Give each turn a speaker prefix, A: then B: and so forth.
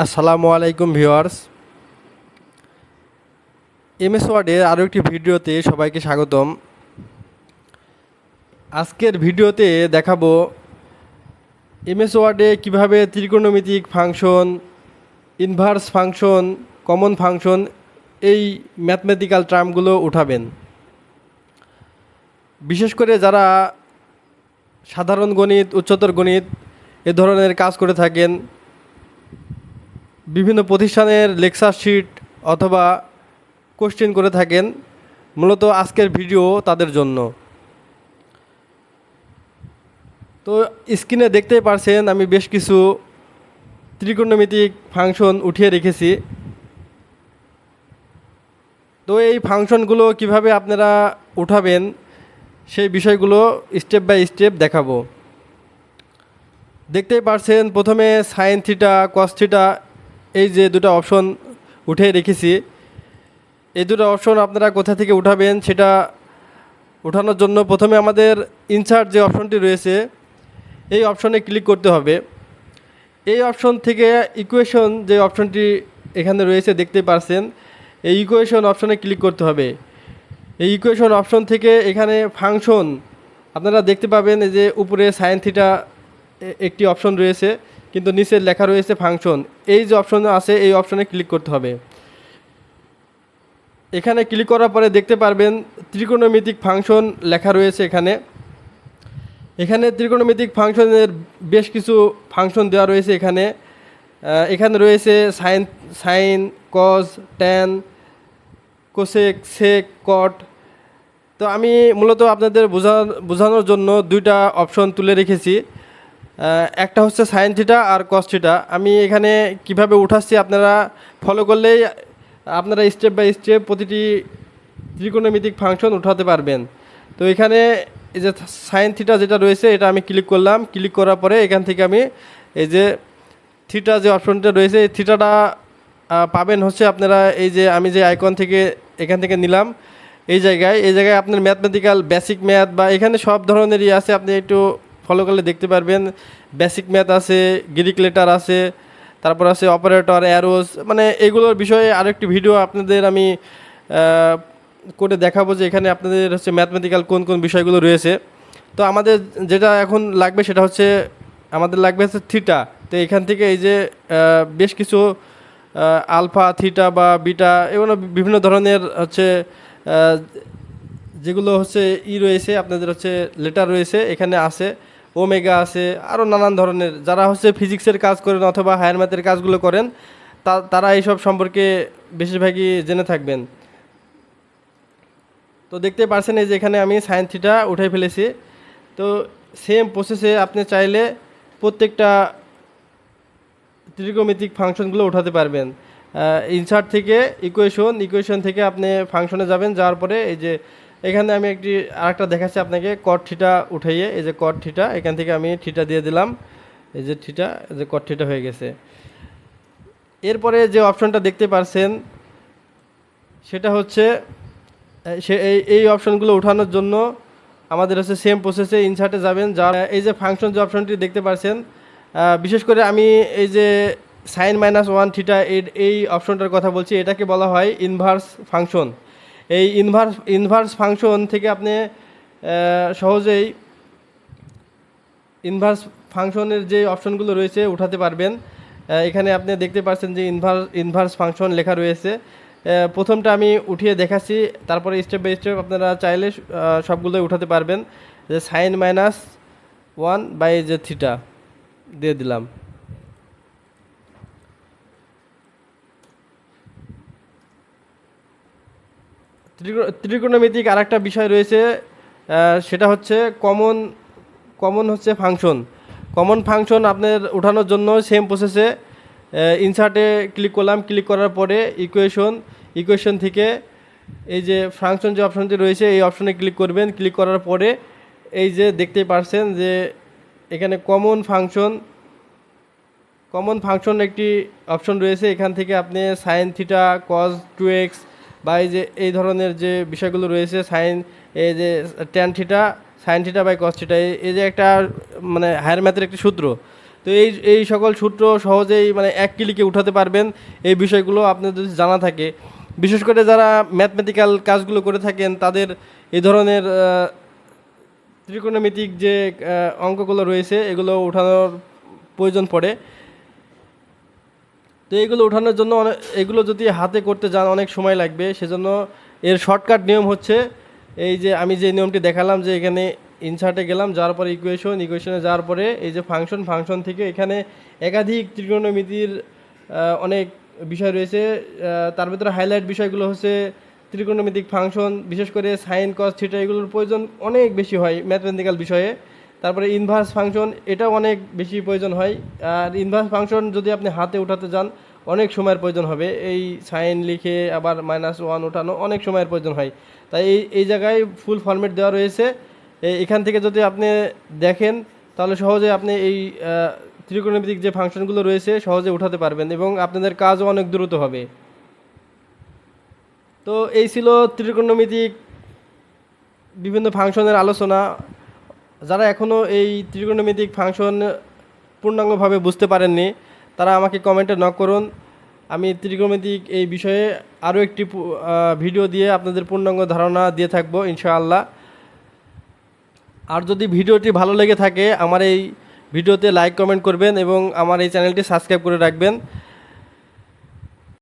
A: আসসালামু আলাইকুম viewers. MS ওয়ার্ডের আরও একটি ভিডিওতে সবাইকে স্বাগতম। আজকের ভিডিওতে দেখাবো এমএস ওয়ার্ডে কীভাবে ত্রিকোণমিতিক function, inverse function, common function এই ম্যাথমেটিক্যাল টার্মগুলো উঠাবেন। বিশেষ করে যারা সাধারণ গণিত, উচ্চতর গণিত এ ধরনের কাজ করে থাকেন, বিভিন্ন প্রতিষ্ঠানের লেকচার শিট অথবা কোশ্চেন করে থাকেন, মূলত আজকের ভিডিও তাদের জন্য। তো স্ক্রিনে দেখতেই পারছেন আমি বেশ কিছু ত্রিকোণমিতিক ফাংশন উঠিয়ে রেখেছি। তো এই ফাংশনগুলো কিভাবে আপনারা উঠাবেন সেই বিষয়গুলো স্টেপ বাই স্টেপ দেখাবো। দেখতেই পারছেন প্রথমে সাইন থিটা, কস থিটা এই যে দুটো অপশন উঠিয়ে রেখেছি। এই দুটো অপশন আপনারা কোথা থেকে উঠাবেন সেটা উঠানোর জন্য প্রথমে আমাদের ইনসার্ট যে অপশনটি রয়েছে এই অপশনে ক্লিক করতে হবে। এই অপশন থেকে ইকুয়েশন যে অপশনটি এখানে রয়েছে দেখতে পারছেন, এই ইকুয়েশন অপশনে ক্লিক করতে হবে। এই ইকুয়েশন অপশন থেকে এখানে ফাংশন আপনারা দেখতে পাবেন যে উপরে সাইন থিটা একটি অপশন রয়েছে, কিন্তু নিচে লেখা রয়েছে ফাংশন। এই যে অপশন আছে এই অপশনে ক্লিক করতে হবে। এখানে ক্লিক করার পরে দেখতে পারবেন ত্রিকোণমিতিক ফাংশন লেখা রয়েছে। এখানে ত্রিকোণমিতিক ফাংশনের বেশ কিছু ফাংশন দেওয়া রয়েছে। এখানে রয়েছে সাইন, কজ, ট্যান, কোসেক, সেক, কট। তো আমি মূলত আপনাদের বোঝানোর জন্য দুইটা অপশন তুলে রেখেছি। একটা হচ্ছে সাইন থিটা আর কস থিটা। আমি এখানে কিভাবে উঠাচ্ছি আপনারা ফলো করলেই আপনারা স্টেপ বাই স্টেপ প্রতিটি ত্রিকোণমিতিক ফাংশন উঠাতে পারবেন। তো এখানে এই যে সাইন থিটা যেটা রয়েছে এটা আমি ক্লিক করলাম। ক্লিক করার পরে এখান থেকে আমি এই যে থিটা যে অপশনটা রয়েছে এই থিটাটা পাবেন হচ্ছে আপনারা এই যে আমি যে আইকন থেকে এখান থেকে নিলাম এই জায়গায় আপনার ম্যাথমেটিক্যাল বেসিক ম্যাথ বা এখানে সব ধরনেরই আছে, আপনি একটু ফলো করলে দেখতে পারবেন। বেসিক ম্যাথ আছে, গ্রিক লেটার আছে, তারপর আছে অপারেটর, অ্যারোস, মানে এগুলোর বিষয়ে আরেকটি ভিডিও আপনাদের আমি করে দেখাবো যে এখানে আপনাদের হচ্ছে ম্যাথমেটিক্যাল কোন কোন বিষয়গুলো রয়েছে। তো আমাদের যেটা এখন লাগবে সেটা হচ্ছে আমাদের লাগবে হচ্ছে থিটা। তো এখান থেকে এই যে বেশ কিছু আলফা, থিটা বা বিটা এগুলো বিভিন্ন ধরনের হচ্ছে যেগুলো হচ্ছে রয়েছে আপনাদের হচ্ছে লেটার রয়েছে এখানে আছে, ওমেগা আছে, আরও নানান ধরনের। যারা হচ্ছে ফিজিক্সের কাজ করেন অথবা হায়ার ম্যাথের কাজগুলো করেন তারা এইসব সম্পর্কে বেশিরভাগই জেনে থাকবেন। তো দেখতে পারছেন এই যে এখানে আমি সাইন থিটা উঠে ফেলেছি। তো সেম প্রসেসে আপনি চাইলে প্রত্যেকটা ত্রিকোণমিতিক ফাংশনগুলো উঠাতে পারবেন। ইনসার্ট থেকে ইকুয়েশন থেকে আপনি ফাংশনে যাবেন, যাওয়ার পরে এই যে এখানে আমি আরেকটা দেখাচ্ছি আপনাকে, কট থিটা উঠাইয়ে এই যে কট থিটা এখান থেকে আমি থিটা দিয়ে দিলাম, এই যে থিটা, এই যে কট থিটা হয়ে গেছে। এরপরে যে অপশনটা দেখতে পারছেন সেটা হচ্ছে এই অপশনগুলো উঠানোর জন্য আমাদের হচ্ছে সেম প্রসেসে ইনসার্টে যাবেন। এই যে ফাংশন যে অপশনটি দেখতে পাচ্ছেন, বিশেষ করে আমি এই যে সাইন -1 থিটা এই অপশনটার কথা বলছি, এটাকে বলা হয় ইনভার্স ফাংশন। এই ইনভার্স ফাংশন থেকে আপনি সহজেই ইনভার্স ফাংশনের যে অপশনগুলো রয়েছে উঠাতে পারবেন। এখানে আপনি দেখতে পাচ্ছেন যে ইনভার্স ফাংশন লেখা রয়েছে। প্রথমটা আমি উঠিয়ে দেখাচ্ছি, তারপরে স্টেপ বাই স্টেপ আপনারা চাইলে সবগুলোই উঠাতে পারবেন। যে সাইন -1 বাই যে থিটা দিয়ে দিলাম। ত্রিকোণমিতিক আরেকটা বিষয় রয়েছে, সেটা হচ্ছে কমন হচ্ছে ফাংশন। কমন ফাংশন আপনার উঠানোর জন্য সেম প্রসেসে ইনসার্টে ক্লিক করলাম। ক্লিক করার পরে ইকুয়েশন থেকে এই যে ফাংশন যে অপশনটি রয়েছে এই অপশনে ক্লিক করবেন। ক্লিক করার পরে এই যে দেখতেই পারছেন যে এখানে কমন ফাংশন একটি অপশন রয়েছে। এখান থেকে আপনি সাইন থিটা, কজ 2x বা এই ধরনের যে বিষয়গুলো রয়েছে, এই যে tan theta, sine theta by cos theta, এই যে একটা মানে হায়ার ম্যাথের একটি সূত্র। তো তো এই সকল সূত্র সহজেই মানে এক ক্লিকে উঠাতে পারবেন। এই বিষয়গুলো আপনার যদি জানা থাকে, বিশেষ করে যারা ম্যাথমেটিক্যাল কাজগুলো করে থাকেন তাদের এই ধরনের ত্রিকোণমিতিক যে অঙ্কগুলো রয়েছে এগুলো উঠানোর প্রয়োজন পড়ে। তো এইগুলো ওঠানোর জন্য এগুলো যদি হাতে করতে যান অনেক সময় লাগবে, সেজন্য এর শর্টকাট নিয়ম হচ্ছে এই যে আমি যে নিয়মটি দেখালাম, যে এখানে ইনসার্টে গেলাম, যাওয়ার পরে ইকুয়েশনে যাওয়ার পরে এই যে ফাংশন থেকে এখানে একাধিক ত্রিকোণমিতির অনেক বিষয় রয়েছে। তার ভিতরে হাইলাইট বিষয়গুলো হচ্ছে ত্রিকোণমিতিক ফাংশন, বিশেষ করে সাইন কস থিটা এগুলোর প্রয়োজন অনেক বেশি হয় ম্যাথমেটিক্যাল বিষয়ে। তারপরে ইনভার্স ফাংশন, এটাও অনেক বেশি প্রয়োজন হয়। আর ইনভার্স ফাংশন যদি আপনি হাতে উঠাতে যান অনেক সময়ের প্রয়োজন হবে, এই সাইন লিখে আবার -1 ওঠানো অনেক সময়ের প্রয়োজন হয়। তাই এই জায়গায় ফুল ফরম্যাট দেওয়া রয়েছে। এখান থেকে যদি আপনি দেখেন তাহলে সহজে আপনি এই ত্রিকোণমিতিক যে ফাংশনগুলো রয়েছে সহজে উঠাতে পারবেন এবং আপনাদের কাজও অনেক দ্রুত হবে। তো এই ছিল ত্রিকোণমিতিক বিভিন্ন ফাংশনের আলোচনা। যারা এখনও এই ত্রিকোণমিতিক ফাংশন পূর্ণাঙ্গভাবে বুঝতে পারেননি তারা আমাকে কমেন্টে নক করুন। আমি ত্রিকোণমিতিক এই বিষয়ে আরও একটি ভিডিও দিয়ে আপনাদের পূর্ণাঙ্গ ধারণা দিয়ে থাকবো ইনশাআল্লাহ। আর যদি ভিডিওটি ভালো লেগে থাকে আমার এই ভিডিওতে লাইক কমেন্ট করবেন এবং আমার এই চ্যানেলটি সাবস্ক্রাইব করে রাখবেন।